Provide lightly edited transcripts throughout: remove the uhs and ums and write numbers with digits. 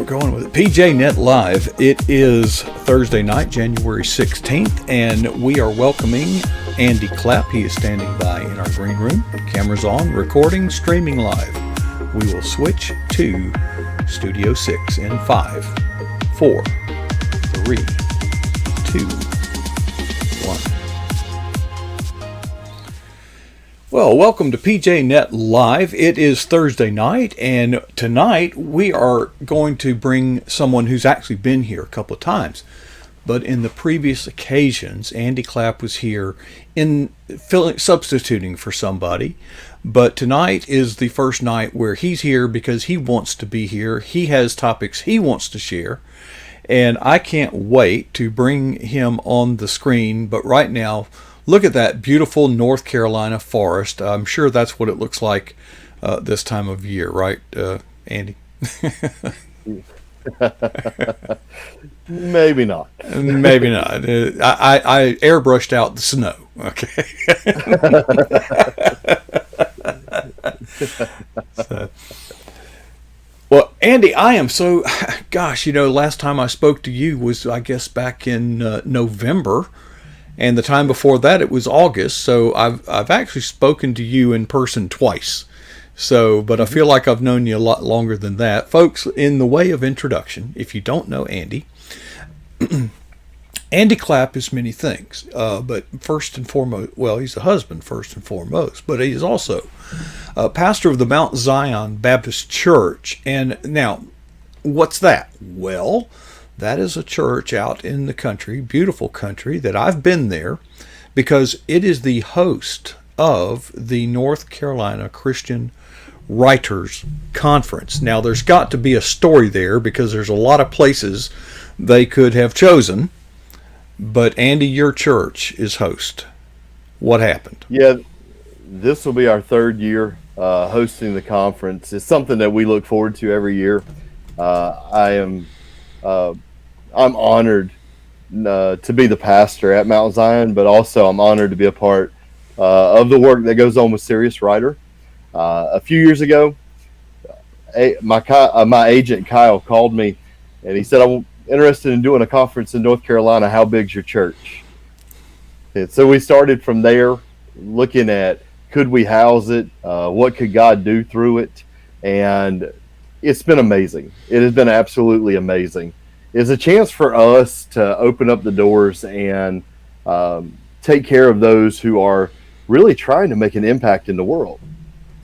going with it. PJ Net Live. It is Thursday night, January 16th, and we are welcoming Andy Clapp. He is standing by in our green room. Cameras on, recording, streaming live. We will switch to Studio 6 in 5, 4, 3, 2, 1. Well, welcome to PJ Net Live. It is Thursday night, and tonight we are going to bring someone who's actually been here a couple of times. But in the previous occasions, Andy Clapp was here substituting for somebody. But tonight is the first night where he's here because he wants to be here. He has topics he wants to share. And I can't wait to bring him on the screen. But right now, look at that beautiful North Carolina forest. I'm sure that's what it looks like this time of year, right, Andy? Maybe not. Maybe not. I airbrushed out the snow. Okay. Well, Andy, I am so, gosh, last time I spoke to you was, I guess, back in November. And the time before that, it was August. So I've actually spoken to you in person twice. So, but I feel like I've known you a lot longer than that. Folks, in the way of introduction, if you don't know Andy, Andy Clapp is many things. But first and foremost, well, he's a husband first and foremost. But he's also pastor of the Mount Zion Baptist Church. And now, what's that? Well, that is a church out in the country, beautiful country, that I've been there because it is the host of the North Carolina Christian Writers Conference. Now, there's got to be a story there because there's a lot of places they could have chosen. But, Andy, your church is host. What happened? Yeah, this will be our third year hosting the conference. It's something that we look forward to every year. I'm honored to be the pastor at Mount Zion, but also I'm honored to be a part of the work that goes on with Serious Writer. A few years ago, my agent Kyle called me, and he said, "I'm interested in doing a conference in North Carolina. How big's your church?" And so we started from there, looking at could we house it, what could God do through it, and it's been amazing. It has been absolutely amazing. It's a chance for us to open up the doors and take care of those who are really trying to make an impact in the world.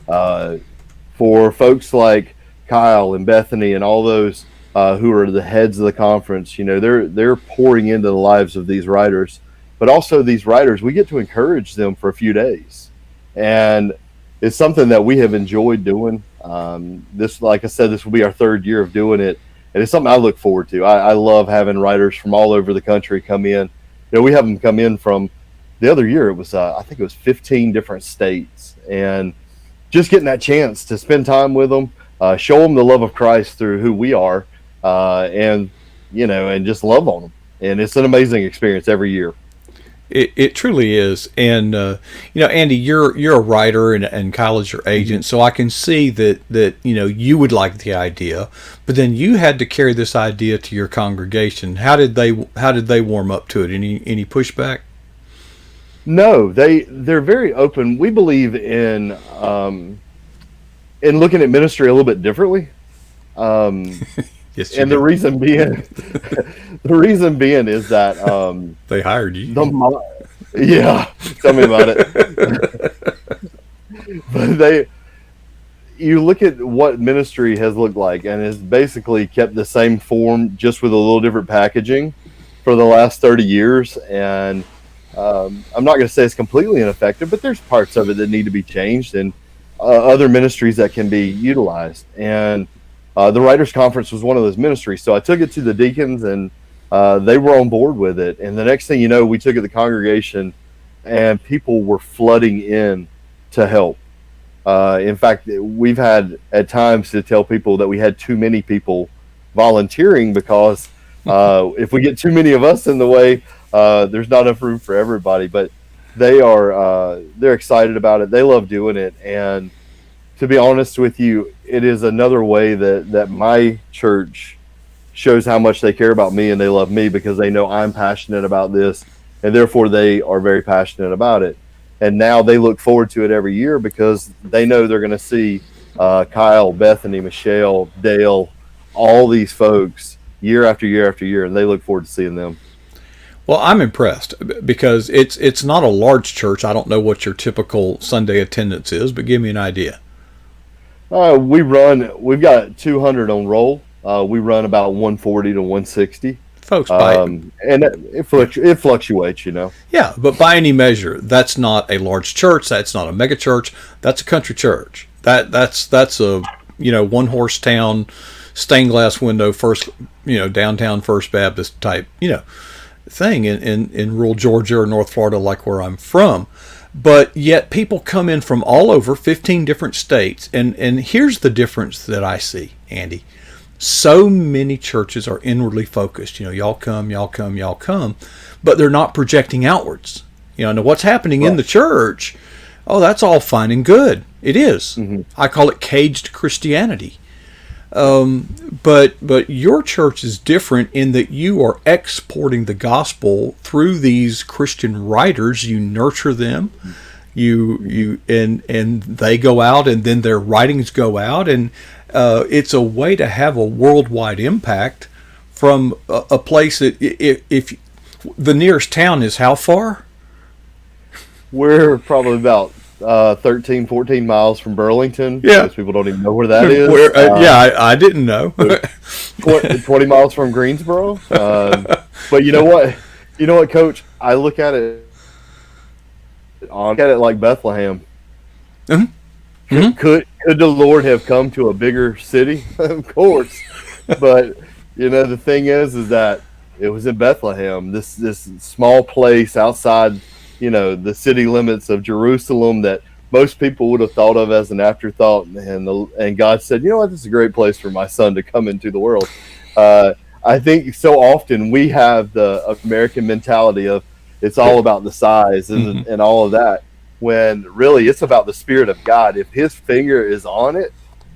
For folks like Kyle and Bethany and all those who are the heads of the conference, they're pouring into the lives of these writers. But also these writers, we get to encourage them for a few days. And it's something that we have enjoyed doing. This, like I said, this will be our third year of doing it. And it's something I look forward to. I love having writers from all over the country come in. We have them come in from the other year. It was, I think it was 15 different states. And just getting that chance to spend time with them, show them the love of Christ through who we are, and just love on them. And it's an amazing experience every year. It truly is. And, Andy, you're a writer and Kyle is your agent, so I can see that you would like the idea, but then you had to carry this idea to your congregation. How did they warm up to it? Any pushback? No, they're very open. We believe in looking at ministry a little bit differently. Yes, and the reason being is that they hired you. Yeah, tell me about it. But you look at what ministry has looked like, and it's basically kept the same form, just with a little different packaging for the last 30 years. And I'm not going to say it's completely ineffective, but there's parts of it that need to be changed, and other ministries that can be utilized. And the Writers Conference was one of those ministries. So I took it to the deacons, and they were on board with it. And the next thing you know, we took it to the congregation, and people were flooding in to help. In fact, we've had at times to tell people that we had too many people volunteering because if we get too many of us in the way, there's not enough room for everybody. But they're excited about it. They love doing it. And to be honest with you, it is another way that my church shows how much they care about me and they love me because they know I'm passionate about this, and therefore they are very passionate about it. And now they look forward to it every year because they know they're going to see Kyle, Bethany, Michelle, Dale, all these folks year after year after year, and they look forward to seeing them. Well, I'm impressed because it's not a large church. I don't know what your typical Sunday attendance is, but give me an idea. We've got 200 on roll. We run about 140 to 160. Folks, and it fluctuates, you know. Yeah, but by any measure, that's not a large church. That's not a mega church. That's a country church. That's a one horse town, stained glass window first downtown First Baptist type thing in rural Georgia or North Florida, like where I'm from. But yet people come in from all over 15 different states, and here's the difference that I see, Andy. So many churches are inwardly focused. Y'all come, y'all come, y'all come, but they're not projecting outwards. Now what's happening in the church, that's all fine and good. It is. Mm-hmm. I call it caged Christianity. But your church is different in that you are exporting the gospel through these Christian writers. You nurture them, and they go out, and then their writings go out, and it's a way to have a worldwide impact from a place that if the nearest town is how far? We're probably about 13, 14 miles from Burlington. Yeah. Most people don't even know where that is. I didn't know. 20 miles from Greensboro. But you know what, Coach? I look at it like Bethlehem. Mm-hmm. Mm-hmm. Could the Lord have come to a bigger city? Of course. But the thing is that it was in Bethlehem, this small place outside the city limits of Jerusalem that most people would have thought of as an afterthought, and God said, you know what, this is a great place for my son to come into the world. I think so often we have the American mentality of it's all about the size and all of that, when really it's about the Spirit of God. If His finger is on it,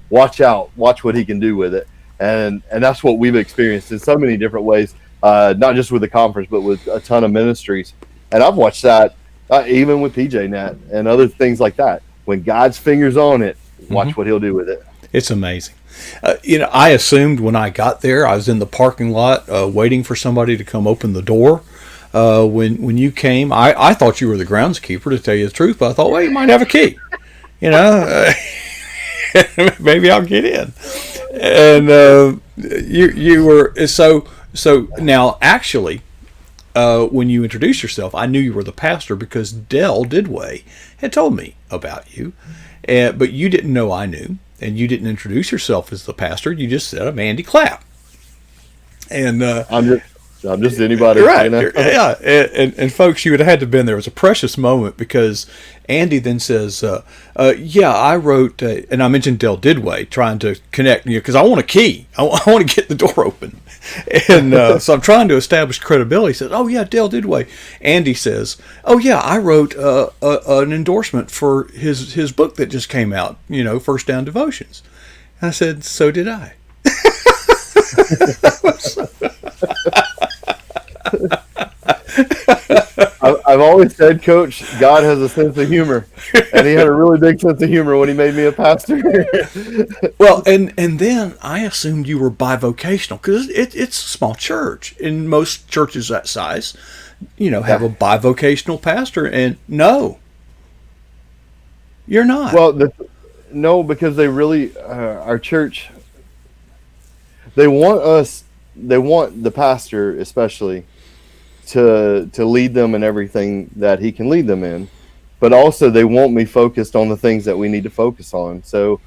watch out, watch what He can do with it. And that's what we've experienced in so many different ways, not just with the conference, but with a ton of ministries. And I've watched that even with PJNet and other things like that. When God's finger's on it, watch what He'll do with it. It's amazing. I assumed when I got there, I was in the parking lot waiting for somebody to come open the door. When you came, I thought you were the groundskeeper, to tell you the truth, but I thought, well, you might have a key. Maybe I'll get in. And you were so now actually. When you introduced yourself, I knew you were the pastor because Dell Didway had told me about you, but you didn't know I knew, and you didn't introduce yourself as the pastor. You just said, I'm Andy Clapp. And I'm just anybody. Right. Yeah. And folks, you would have had to have been there. It was a precious moment because Andy then says, I wrote, and I mentioned Dell Didway, trying to connect, because I want a key. I want to get the door open. And so I'm trying to establish credibility. He says, oh, yeah, Dell Didway. Andy says, oh, yeah, I wrote an endorsement for his book that just came out, First Down Devotions. And I said, so did I. I've always said, Coach, God has a sense of humor, and He had a really big sense of humor when He made me a pastor. Well, and then I assumed you were bivocational because it's a small church, and most churches that size, have a bivocational pastor. And no, you're not. Well, no, because they really our church. They want the pastor especially to lead them in everything that he can lead them in, but also they want me focused on the things that we need to focus on. So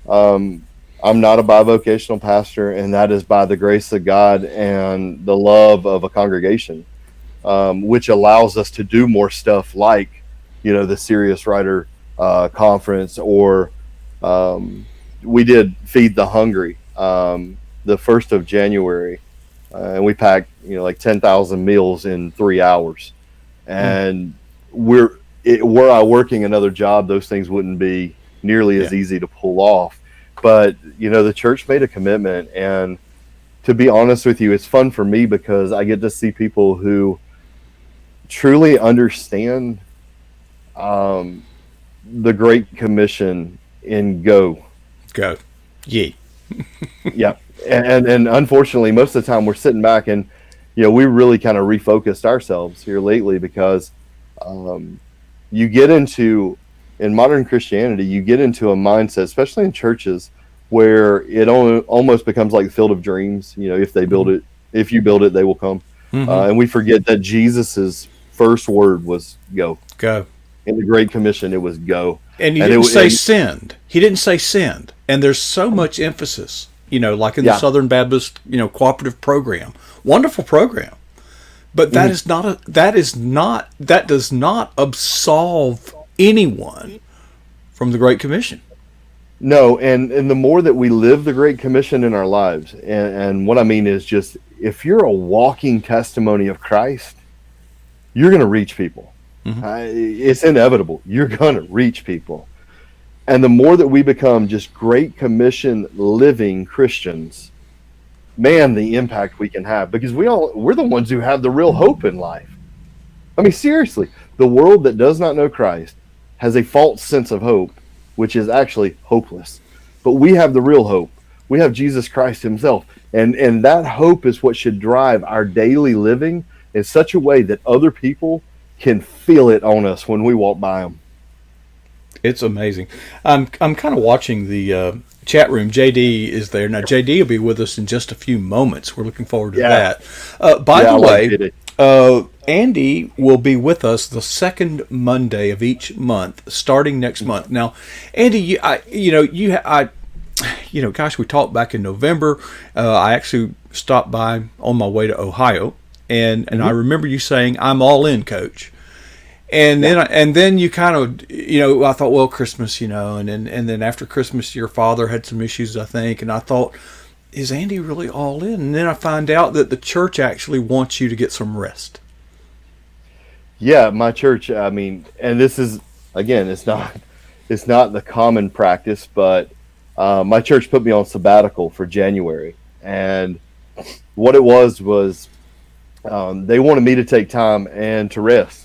I'm not a bivocational pastor, and that is by the grace of God and the love of a congregation, which allows us to do more stuff like, the Serious Writer conference, or we did Feed the Hungry the 1st of January. And we packed, like 10,000 meals in 3 hours. And were I working another job, those things wouldn't be nearly as easy to pull off. But, the church made a commitment, and to be honest with you, it's fun for me because I get to see people who truly understand the Great Commission in go. Go. Ye. Yeah. And unfortunately, most of the time we're sitting back and, we really kind of refocused ourselves here lately because you get into, in modern Christianity, you get into a mindset, especially in churches, where it almost becomes like the field of dreams. If they build it, if you build it, they will come. And we forget that Jesus's first word was go. Go. In the Great Commission, it was go. And he didn't say send. He didn't say send. And there's so much emphasis, like in the Southern Baptist, cooperative program. Wonderful program. But that does not absolve anyone from the Great Commission. No, and the more that we live the Great Commission in our lives, and what I mean is just, if you're a walking testimony of Christ, you're going to reach people. It's inevitable. You're going to reach people. And the more that we become just Great Commission living Christians, man, the impact we can have, because we're the ones who have the real hope in life. I mean, seriously, the world that does not know Christ has a false sense of hope, which is actually hopeless. But we have the real hope. We have Jesus Christ himself. And that hope is what should drive our daily living in such a way that other people can feel it on us when we walk by them. It's amazing. I'm kind of watching the chat room. JD is there now. JD will be with us in just a few moments. We're looking forward to that. By the way, Andy will be with us the second Monday of each month, starting next month. Now, Andy, gosh, we talked back in November. I actually stopped by on my way to Ohio, and I remember you saying, "I'm all in, Coach." And then you kind of, I thought, well, Christmas, and then after Christmas, your father had some issues, I think, and I thought, is Andy really all in? And then I find out that the church actually wants you to get some rest. Yeah, my church, I mean, and this is, again, it's not the common practice, but my church put me on sabbatical for January. And what it was they wanted me to take time and to rest.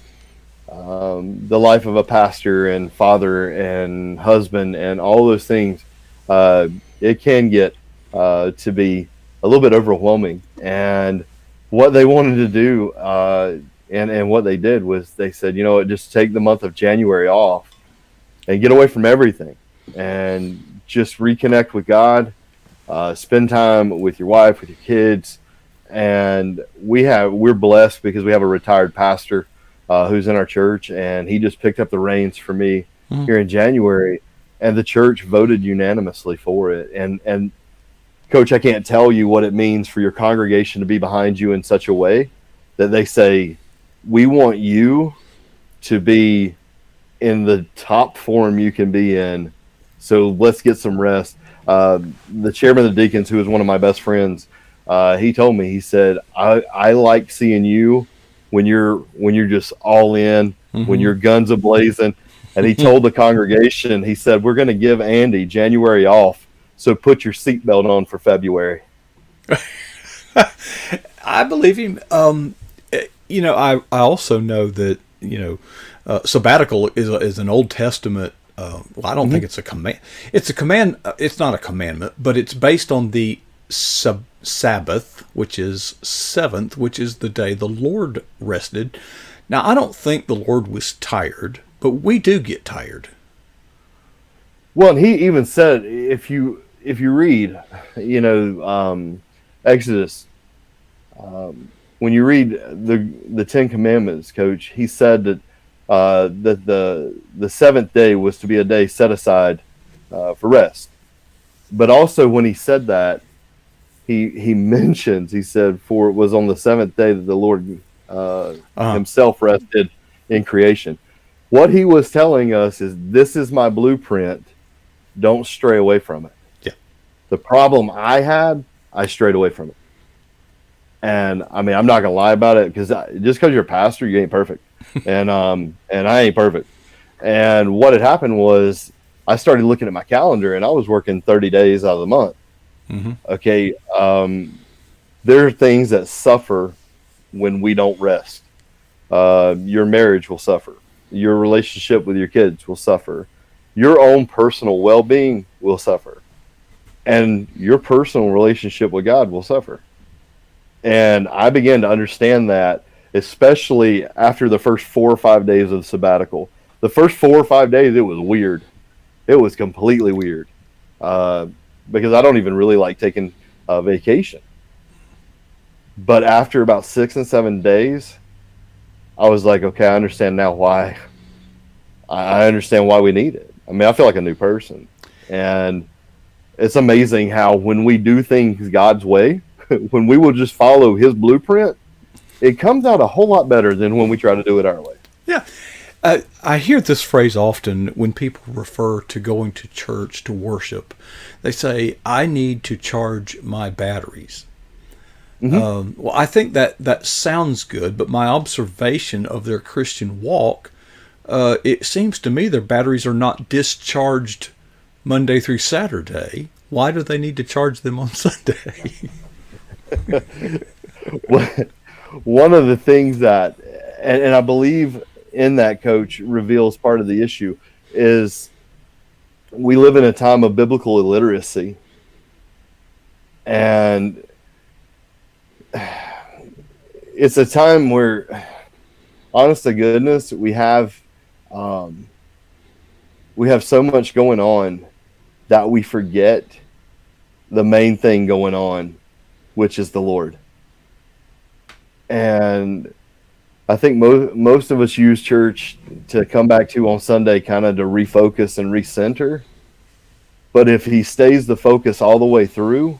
The life of a pastor and father and husband and all those things, it can get to be a little bit overwhelming. And what they wanted to do, and what they did was they said, just take the month of January off and get away from everything and just reconnect with God, spend time with your wife, with your kids. And we're blessed because we have a retired pastor who's in our church, and he just picked up the reins for me here in January, and the church voted unanimously for it. And Coach, I can't tell you what it means for your congregation to be behind you in such a way that they say, we want you to be in the top form you can be in, so let's get some rest. The chairman of the deacons, who is one of my best friends, he told me, he said, I like seeing you when you're just all in, when your guns are blazing. And he told the congregation, he said, we're going to give Andy January off, so put your seatbelt on for February. I believe him. I also know that sabbatical is an Old Testament. I don't think it's a command. It's a command. It's not a commandment, but it's based on the Sabbath, which is seventh, which is the day the Lord rested. Now, I don't think the Lord was tired, but we do get tired. Well, and he even said, if you read, Exodus, when you read the Ten Commandments, Coach, he said that the seventh day was to be a day set aside for rest. But also, when he said that, he mentions, he said, for it was on the seventh day that the Lord himself rested in creation. What he was telling us is, this is my blueprint. Don't stray away from it. Yeah. The problem I had, I strayed away from it. And I mean, I'm not gonna lie about it, because just because you're a pastor, you ain't perfect, and I ain't perfect. And what had happened was, I started looking at my calendar, and I was working 30 days out of the month. Okay, there are things that suffer when we don't rest. Your marriage will suffer. Your relationship with your kids will suffer. Your own personal well-being will suffer. And your personal relationship with God will suffer. And I began to understand that, especially after the first 4 or 5 days of the sabbatical. The first 4 or 5 days, it was weird. It was completely weird. Because I don't even really like taking a vacation. But after about 6 and 7 days, I was like, okay, I understand now why. I understand why we need it. I mean, I feel like a new person. And it's amazing how when we do things God's way, when we will just follow his blueprint, it comes out a whole lot better than when we try to do it our way. Yeah. I hear this phrase often when people refer to going to church to worship. They say, I need to charge my batteries. Well, I think that sounds good, but my observation of their Christian walk, it seems to me their batteries are not discharged Monday through Saturday. Why do they need to charge them on Sunday? One of the things that, and I believe in that, Coach, reveals part of the issue, is we live in a time of biblical illiteracy. And it's a time where, honest to goodness, we have so much going on that we forget the main thing going on, which is the Lord. And I think most of us use church to come back to on Sunday, kind of to refocus and recenter. But if he stays the focus all the way through,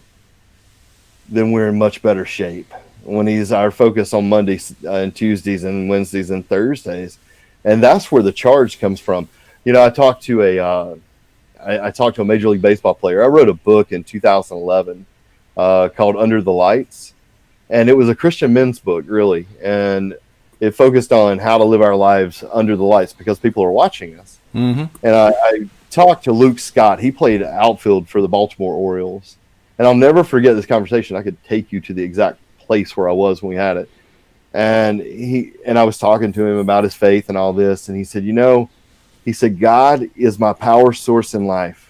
then we're in much better shape. When he's our focus on Mondays and Tuesdays and Wednesdays and Thursdays. And that's where the charge comes from. You know, I talked to a Major League Baseball player. I wrote a book in 2011 called Under the Lights. And it was a Christian men's book, really. And it focused on how to live our lives under the lights because people are watching us. Mm-hmm. And I talked to Luke Scott. He played outfield for the Baltimore Orioles. And I'll never forget this conversation. I could take you to the exact place where I was when we had it. And I was talking to him about his faith and all this. And he said, God is my power source in life.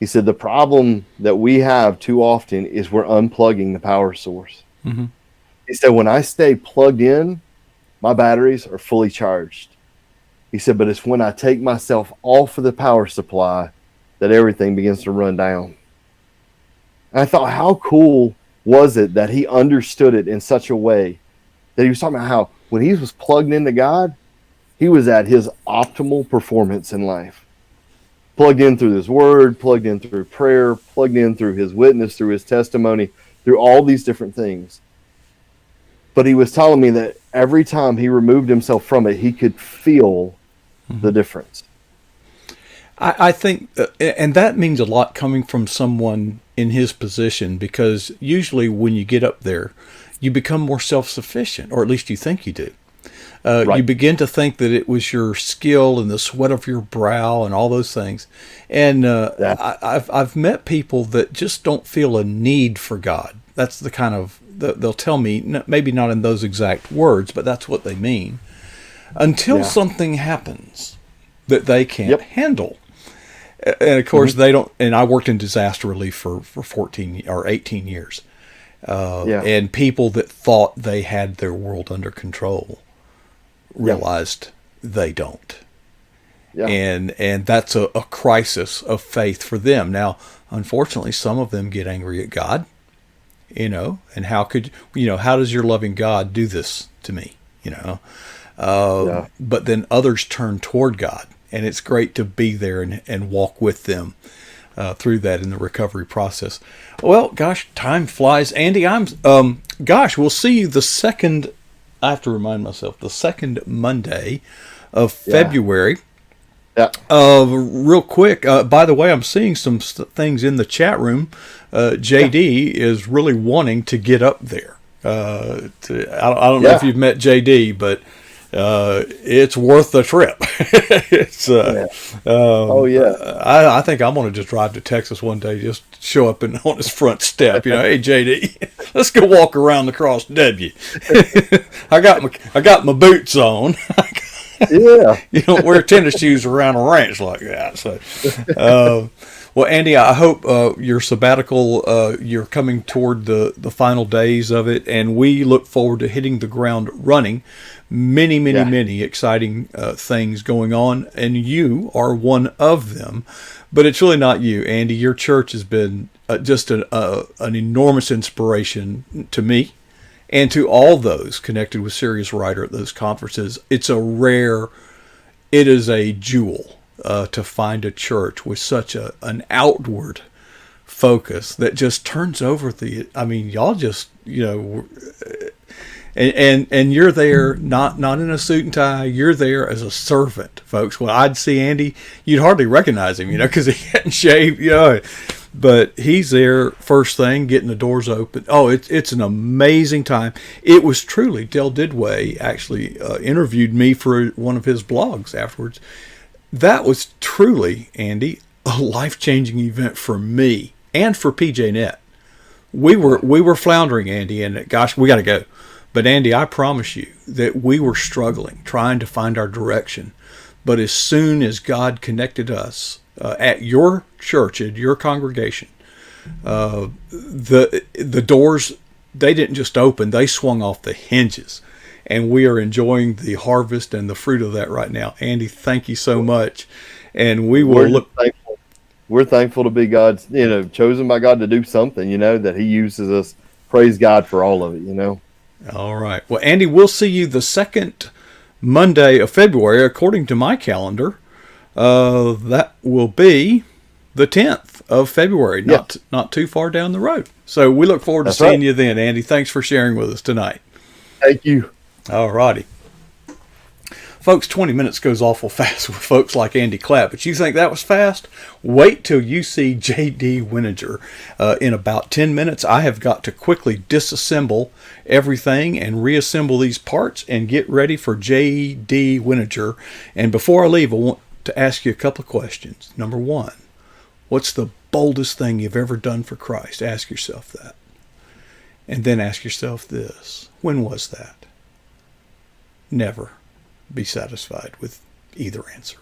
He said, the problem that we have too often is we're unplugging the power source. Mm-hmm. He said, when I stay plugged in, my batteries are fully charged. He said, but it's when I take myself off of the power supply that everything begins to run down. And I thought, how cool was it that he understood it in such a way that he was talking about how when he was plugged into God, he was at his optimal performance in life. Plugged in through his word, plugged in through prayer, plugged in through his witness, through his testimony, through all these different things. But he was telling me that every time he removed himself from it, he could feel the difference. I think, and that means a lot coming from someone in his position, because usually when you get up there, you become more self-sufficient, or at least you think you do. Right. You begin to think that it was your skill and the sweat of your brow and all those things. And I've met people that just don't feel a need for God. That's the kind of, they'll tell me, maybe not in those exact words, but that's what they mean. Until something happens that they can't handle. And of course, they don't, and I worked in disaster relief for 14 or 18 years. And people that thought they had their world under control realized they don't. Yeah. And that's a crisis of faith for them. Now, unfortunately, some of them get angry at God, and how does your loving God do this to me, But then others turn toward God, and it's great to be there and walk with them through that in the recovery process. Well, gosh, time flies. Andy, we'll see you the second Monday of February. Yeah. Real quick, by the way, I'm seeing some things in the chat room. JD is really wanting to get up there. I don't know if you've met JD, but it's worth the trip. It's Yeah. Oh yeah. I think I'm gonna just drive to Texas one day, just show up on his front step. Hey JD, let's go walk around the Cross W. I got my boots on. Yeah. You don't wear tennis shoes around a ranch like that. So, well, Andy, I hope your sabbatical, you're coming toward the final days of it, and we look forward to hitting the ground running. Many exciting things going on, and you are one of them. But it's really not you, Andy. Your church has been just an enormous inspiration to me and to all those connected with Serious Writer at those conferences. It is a jewel to find a church with such an outward focus that just turns over y'all just, and you're there not in a suit and tie. You're there as a servant, folks. When I'd see Andy, you'd hardly recognize him, because he hadn't shaved, But he's there first thing, getting the doors open. Oh, it's an amazing time. It was truly, Del Didway actually interviewed me for one of his blogs afterwards. That was truly, Andy, a life-changing event for me and for PJNet. We were floundering, Andy, and gosh, we got to go. But Andy, I promise you that we were struggling, trying to find our direction. But as soon as God connected us at your church, at your congregation, the doors, they didn't just open, they swung off the hinges. And we are enjoying the harvest and the fruit of that right now. Andy, thank you so much. And we will look. Thankful. We're thankful to be God's, chosen by God to do something, that he uses us. Praise God for all of it, All right. Well, Andy, we'll see you the second Monday of February, according to my calendar. That will be the 10th of February, not too far down the road. So we look forward to seeing you then, Andy. Thanks for sharing with us tonight. Thank you. All righty. Folks, 20 minutes goes awful fast with folks like Andy Clapp, but you think that was fast? Wait till you see J.D. Wininger in about 10 minutes. I have got to quickly disassemble everything and reassemble these parts and get ready for J.D. Wininger. And before I leave, I want to ask you a couple of questions. Number one, what's the boldest thing you've ever done for Christ? Ask yourself that. And then ask yourself this. When was that? Never be satisfied with either answer.